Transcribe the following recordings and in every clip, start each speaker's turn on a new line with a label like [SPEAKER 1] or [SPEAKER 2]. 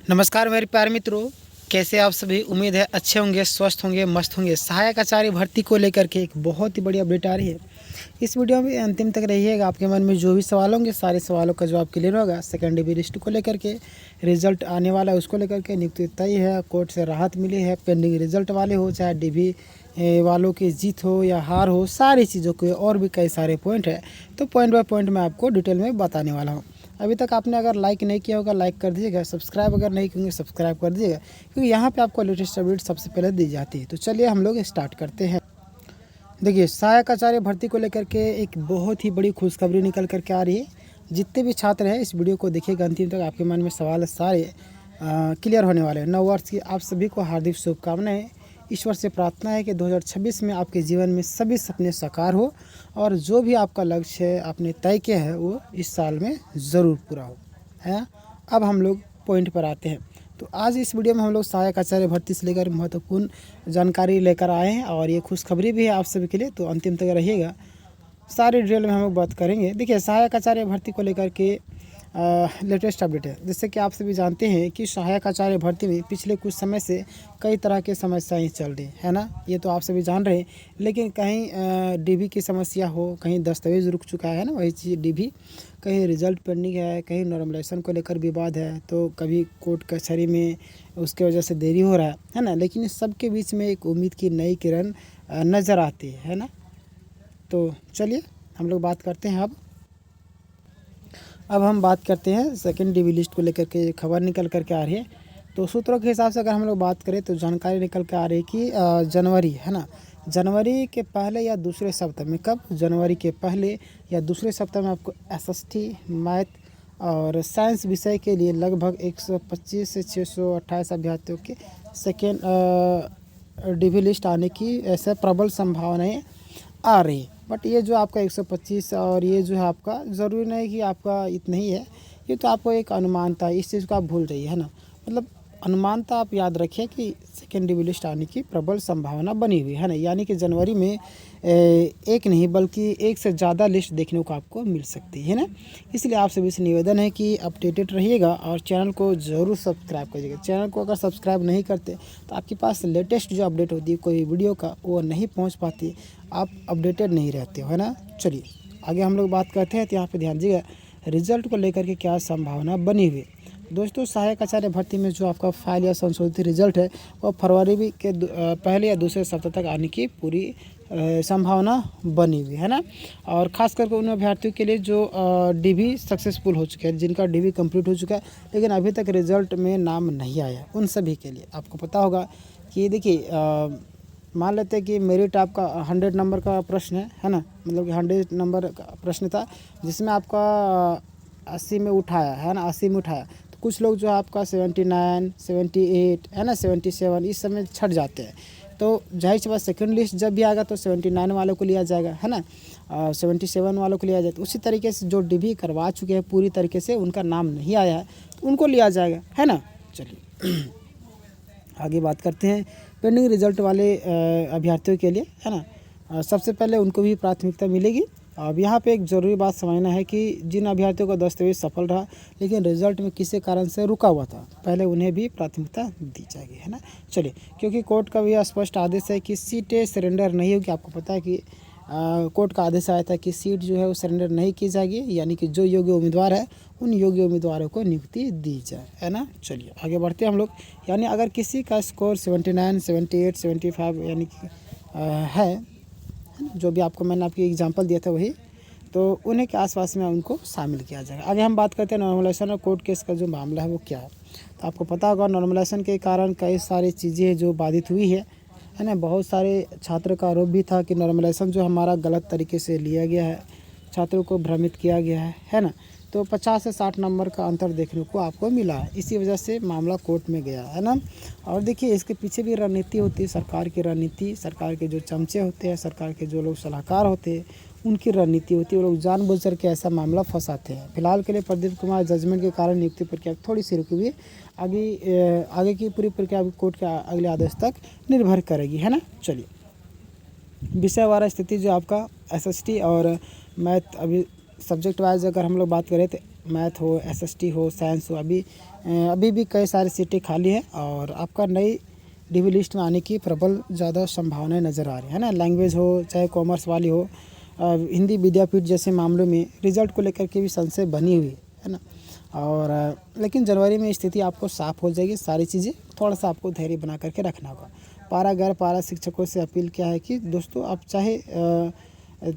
[SPEAKER 1] नमस्कार मेरे प्यारे मित्रों, कैसे आप सभी। उम्मीद है अच्छे होंगे, स्वस्थ होंगे, मस्त होंगे। सहायक आचार्य भर्ती को लेकर के एक बहुत ही बड़ी अपडेट आ रही है। इस वीडियो में अंतिम तक रहिएगा। आपके मन में जो भी सवाल होंगे सारे सवालों का जवाब क्लियर होगा। सेकेंड डिवी लिस्ट को लेकर के, रिजल्ट आने वाला है उसको लेकर के, नियुक्ति तय है, कोर्ट से राहत मिली है, पेंडिंग रिजल्ट वाले हो, चाहे डिवी वालों की जीत हो या हार हो, सारी चीज़ों के और भी कई सारे पॉइंट है। तो पॉइंट बाय पॉइंट मैं आपको डिटेल में बताने वाला हूँ। अभी तक आपने अगर लाइक नहीं किया होगा लाइक कर दीजिएगा, सब्सक्राइब अगर नहीं किए सब्सक्राइब कर दीजिएगा, क्योंकि यहाँ पे आपको लेटेस्ट अपडेट सबसे पहले दी जाती है। तो चलिए हम लोग स्टार्ट करते हैं। देखिए, सहायक आचार्य भर्ती को लेकर के एक बहुत ही बड़ी खुशखबरी निकल कर के आ रही है। जितने भी छात्र हैं इस वीडियो को देखिएगा अंतिम तक, आपके मन में सवाल सारे क्लियर होने वाले हैं। नव वर्ष की आप सभी को हार्दिक शुभकामनाएं। ईश्वर से प्रार्थना है कि 2026 में आपके जीवन में सभी सपने साकार हो और जो भी आपका लक्ष्य आपने तय किया है वो इस साल में ज़रूर पूरा हो, है। अब हम लोग पॉइंट पर आते हैं। तो आज इस वीडियो में हम लोग सहायक आचार्य भर्ती से लेकर महत्वपूर्ण जानकारी लेकर आए हैं और ये खुशखबरी भी है आप सभी के लिए। तो अंतिम तक रहिएगा, सारी डिटेल में हम लोग बात करेंगे। देखिए, सहायक आचार्य भर्ती को लेकर के लेटेस्ट अपडेट है। जैसे कि आप सभी जानते हैं कि सहायक आचार्य भर्ती में पिछले कुछ समय से कई तरह की समस्याएं चल रही है ना, ये तो आप सभी जान रहे हैं। लेकिन कहीं डीवी की समस्या हो, कहीं दस्तावेज रुक चुका है ना, वही चीज़ डीवी, कहीं रिजल्ट पेंडिंग है, कहीं नॉर्मलाइजेशन को लेकर विवाद है, तो कभी कोर्ट कचहरी में उसके वजह से देरी हो रहा है ना। लेकिन इस सब के बीच में एक उम्मीद की नई किरण नज़र आती है ना। तो चलिए हम लोग बात करते हैं। अब हम बात करते हैं सेकंड डीवी लिस्ट को लेकर के खबर निकल कर के आ रही है। तो सूत्रों के हिसाब से अगर हम लोग बात करें तो जानकारी निकल के आ रही है कि जनवरी, है ना, जनवरी के पहले या दूसरे सप्ताह में, कब, जनवरी के पहले या दूसरे सप्ताह में आपको एसएसटी, मैथ और साइंस विषय के लिए लगभग 125 से 628 अभ्यर्थियों के सेकेंड डीवी लिस्ट आने की ऐसे प्रबल संभावनाएं आ रही है। बट ये जो आपका 125 और ये जो है आपका, ज़रूरी नहीं कि आपका इतना ही है, ये तो आपको एक अनुमान था, इस चीज़ को आप भूल जाइए, है ना। मतलब अनुमान था, आप याद रखिए कि सेकेंड डीवी लिस्ट आने की प्रबल संभावना बनी हुई है ना। यानी कि जनवरी में एक नहीं बल्कि एक से ज़्यादा लिस्ट देखने को आपको मिल सकती है ना। इसलिए आप सभी से निवेदन है कि अपडेटेड रहिएगा और चैनल को ज़रूर सब्सक्राइब करिएगा। चैनल को अगर सब्सक्राइब नहीं करते तो आपके पास लेटेस्ट जो अपडेट होती है कोई वीडियो का, वो नहीं पहुँच पाती, आप अपडेटेड नहीं रहते हो, है ना। चलिए आगे हम लोग बात करते हैं। तो यहाँ पे ध्यान दीजिएगा, रिजल्ट को लेकर के क्या संभावना बनी हुई है। दोस्तों, सहायक आचार्य भर्ती में जो आपका फाइल या संशोधित रिजल्ट है वो फरवरी के पहले या दूसरे सप्ताह तक आने की पूरी संभावना बनी हुई है ना। और ख़ास करके उन अभ्यर्थियों के लिए जो डीवी सक्सेसफुल हो चुके हैं, जिनका डीवी कंप्लीट हो चुका है लेकिन अभी तक रिजल्ट में नाम नहीं आया, उन सभी के लिए आपको पता होगा कि देखिए, मान लेते हैं कि मेरिट आपका 100 नंबर का प्रश्न है ना, मतलब कि 100 नंबर का प्रश्न था जिसमें आपका 80 में उठाया है ना, 80 में उठाया। तो कुछ लोग जो आपका 79, 78 है ना, 77 इस समय छट जाते हैं। तो जाहिर सी बात, सेकेंड लिस्ट जब भी आएगा तो 79 वालों को लिया जाएगा, है ना, 77 वालों को लिया जाएगा। तो उसी तरीके से जो डीवी करवा चुके हैं पूरी तरीके से, उनका नाम नहीं आया है तो उनको लिया जाएगा, है ना। चलिए आगे बात करते हैं पेंडिंग रिजल्ट वाले अभ्यर्थियों के लिए, है ना। सबसे पहले उनको भी प्राथमिकता मिलेगी। अब यहाँ पे एक ज़रूरी बात समझना है कि जिन अभ्यर्थियों का दस्तावेज सफल रहा लेकिन रिजल्ट में किसी कारण से रुका हुआ था, पहले उन्हें भी प्राथमिकता दी जाएगी, है ना। चलिए, क्योंकि कोर्ट का भी स्पष्ट आदेश है कि सीटें सरेंडर नहीं होगी। आपको पता है कि कोर्ट का आदेश आया था कि सीट जो है वो सरेंडर नहीं की जाएगी, यानी कि जो योग्य उम्मीदवार है उन योग्य उम्मीदवारों को नियुक्ति दी जाए, है ना। चलिए आगे बढ़ते हैं हम लोग। यानी अगर किसी का स्कोर 79, 78, 75 यानी कि है, जो भी आपको मैंने आपकी एग्जांपल दिया था वही, तो उन्हें के आसपास में उनको शामिल किया जाएगा। आगे हम बात करते हैं नॉर्मलाइजेशन और कोर्ट केस का जो मामला है वो क्या है। तो आपको पता होगा नॉर्मलाइजेशन के कारण कई सारी चीज़ें जो बाधित हुई है ना। बहुत सारे छात्र का आरोप भी था कि नॉर्मलाइजेशन जो हमारा गलत तरीके से लिया गया है, छात्रों को भ्रमित किया गया है ना। तो 50 से 60 नंबर का अंतर देखने को आपको मिला है, इसी वजह से मामला कोर्ट में गया, है ना। और देखिए, इसके पीछे भी रणनीति होती है, सरकार की रणनीति, सरकार के जो चमचे होते हैं, सरकार के जो लोग सलाहकार होते हैं, उनकी रणनीति होती है। वो लोग जानबूझ करके ऐसा मामला फंसाते हैं। फिलहाल के लिए प्रदीप कुमार जजमेंट के कारण नियुक्ति प्रक्रिया थोड़ी सी रुकी हुई है। आगे की पूरी प्रक्रिया कोर्ट के अगले आदेश तक निर्भर करेगी, है ना। चलिए, विषयवार स्थिति जो आपका एसएसटी और मैथ, अभी सब्जेक्ट वाइज अगर हम लोग बात करें तो मैथ हो, एसएसटी हो, साइंस हो, अभी भी कई सारी सीटें खाली हैं और आपका नई डीवी लिस्ट में आने की प्रबल ज़्यादा संभावनाएं नज़र आ रही है ना। लैंग्वेज हो चाहे कॉमर्स वाली हो, हिंदी विद्यापीठ जैसे मामलों में रिजल्ट को लेकर के भी संशय बनी हुई है ना। और लेकिन जनवरी में स्थिति आपको साफ हो जाएगी, सारी चीज़ें थोड़ा सा आपको धैर्य बना करके रखना होगा। पारा गैर पारा शिक्षकों से अपील क्या है कि दोस्तों आप चाहे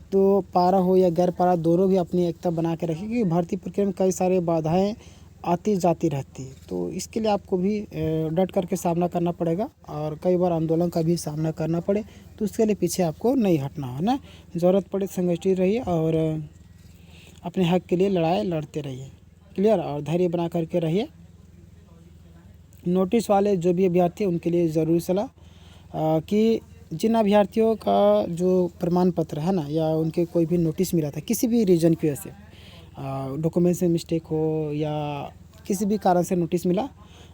[SPEAKER 1] तो पारा हो या गैर पारा दोनों भी अपनी एकता बना के रखें, क्योंकि भर्ती प्रक्रिया में कई सारे बाधाएं आती जाती रहती है। तो इसके लिए आपको भी डट करके सामना करना पड़ेगा और कई बार आंदोलन का भी सामना करना पड़े तो उसके लिए पीछे आपको नहीं हटना है ना। ज़रूरत पड़े संगठित रहिए और अपने हक के लिए लड़ाई लड़ते रहिए, क्लियर, और धैर्य बना करके रहिए। नोटिस वाले जो भी अभ्यर्थी हैं उनके लिए ज़रूरी सलाह कि जिन अभ्यर्थियों का जो प्रमाण पत्र है ना या उनके कोई भी नोटिस मिला था किसी भी रीज़न की वजह से, डॉक्यूमेंट्स में मिस्टेक हो या किसी भी कारण से नोटिस मिला,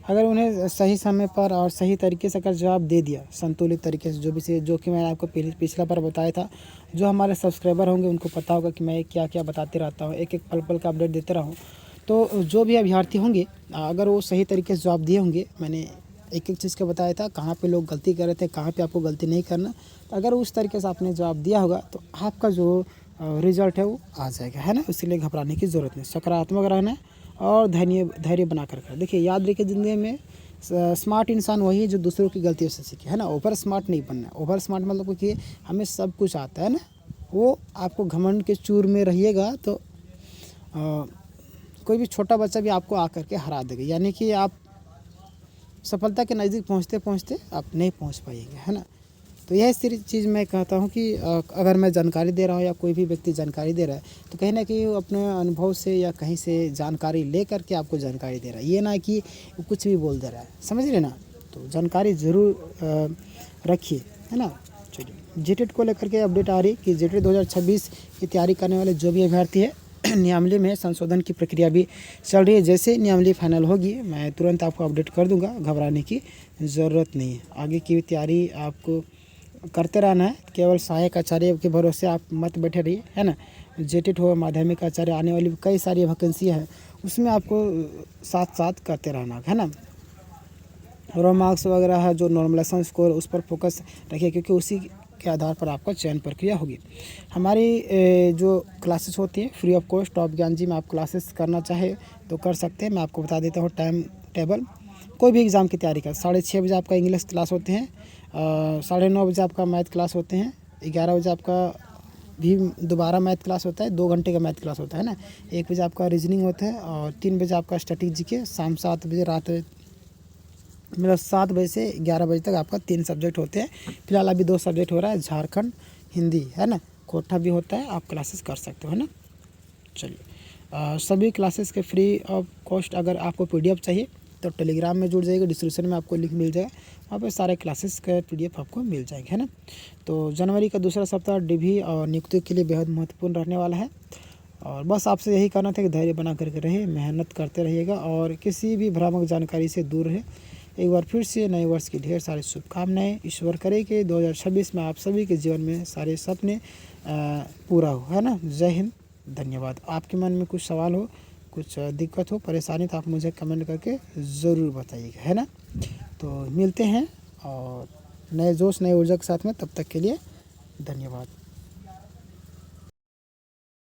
[SPEAKER 1] अगर उन्हें सही समय पर और सही तरीके से अगर जवाब दे दिया संतुलित तरीके से, जो कि मैंने आपको पिछला बार बताया था, जो हमारे सब्सक्राइबर होंगे उनको पता होगा कि मैं क्या क्या बताते रहता हूँ, एक एक पल पल का अपडेट देते रहा हूँ। तो जो भी अभ्यर्थी होंगे अगर वो सही तरीके से जवाब दिए होंगे, मैंने एक एक चीज़ का बताया था कहाँ पे लोग गलती कर रहे थे, कहाँ पे आपको गलती नहीं करना, तो अगर उस तरीके से आपने जवाब दिया होगा तो आपका जो रिजल्ट है वो आ जाएगा, है ना। इसलिए घबराने की ज़रूरत नहीं, सकारात्मक रहना है और धैर्य बना कर रखना। देखिए याद रखिए, ज़िंदगी में स्मार्ट इंसान वही है जो दूसरों की गलतियों से सीखे, है ना। ओवर स्मार्ट नहीं बनना। ओवर स्मार्ट मतलब कि हमें सब कुछ आता है ना, वो आपको घमंड के चूर में रहिएगा तो कोई भी छोटा बच्चा भी आपको आकर के हरा देगा, यानी कि आप सफलता के नज़दीक पहुंचते पहुंचते आप नहीं पहुंच पाएंगे, है ना। तो यह सारी चीज़ मैं कहता हूं कि अगर मैं जानकारी दे रहा हूं या कोई भी व्यक्ति जानकारी दे रहा है तो कहीं ना कहीं वो अपने अनुभव से या कहीं से जानकारी ले करके आपको जानकारी दे रहा है, ये ना कि वो कुछ भी बोल दे रहा है, समझ रहे ना। तो जानकारी ज़रूर रखिए, है ना। चलिए जेटेट को लेकर के अपडेट आ रही कि जेटेट 2026 की तैयारी करने वाले जो भी अभ्यर्थी है, नियमावली में संशोधन की प्रक्रिया भी चल रही है। जैसे नियमावली फाइनल होगी मैं तुरंत आपको अपडेट कर दूंगा, घबराने की ज़रूरत नहीं है। आगे की तैयारी आपको करते रहना है, केवल सहायक आचार्य के भरोसे आप मत बैठे रहिए, है ना। जेटेट हो, माध्यमिक आचार्य, आने वाली कई सारी वैकेंसियाँ हैं, उसमें आपको साथ साथ करते रहना है ना। रो मार्क्स वगैरह है जो नॉर्मलाइजेशन स्कोर, उस पर फोकस रखिए, क्योंकि उसी के आधार पर आपका चयन प्रक्रिया होगी। हमारी जो क्लासेस होती हैं फ्री ऑफ कॉस्ट, टॉप ज्ञान जी में आप क्लासेस करना चाहे तो कर सकते हैं। मैं आपको बता देता हूँ टाइम टेबल। कोई भी एग्ज़ाम की तैयारी कर, 6:30 बजे आपका इंग्लिश क्लास होते हैं, 9:30 बजे आपका मैथ क्लास होते हैं, 11 बजे आपका भी दोबारा मैथ क्लास होता है, 2 घंटे का मैथ क्लास होता है ना, 1 बजे आपका रीजनिंग होता है और 3 बजे आपका स्टैटिक जीके, शाम 7 बजे रात मतलब 7 बजे से 11 बजे तक आपका 3 सब्जेक्ट होते हैं। फिलहाल अभी 2 सब्जेक्ट हो रहा है, झारखंड हिंदी, है ना। कोठा भी होता है, आप क्लासेस कर सकते हो, है ना। चलिए सभी क्लासेस के फ्री ऑफ कॉस्ट। अगर आपको PDF चाहिए तो टेलीग्राम में जुड़ जाइएगा, डिस्क्रिप्शन में आपको लिंक मिल जाएगा, वहाँ पे सारे क्लासेस का PDF आपको मिल जाएगा, है ना। तो जनवरी का दूसरा सप्ताह DV और नियुक्ति के लिए बेहद महत्वपूर्ण रहने वाला है और बस आपसे यही कहना था कि धैर्य बना करके रहिए, मेहनत करते रहिएगा और किसी भी भ्रामक जानकारी से दूर रहे। एक बार फिर से नए वर्ष की ढेर सारी शुभकामनाएं। ईश्वर करे कि 2026 में आप सभी के जीवन में सारे सपने पूरा हो, है ना। जय हिंद, धन्यवाद। आपके मन में कुछ सवाल हो, कुछ दिक्कत हो, परेशानी, तो आप मुझे कमेंट करके ज़रूर बताइएगा, है ना। तो मिलते हैं और नए जोश नए ऊर्जा के साथ में, तब तक के लिए धन्यवाद।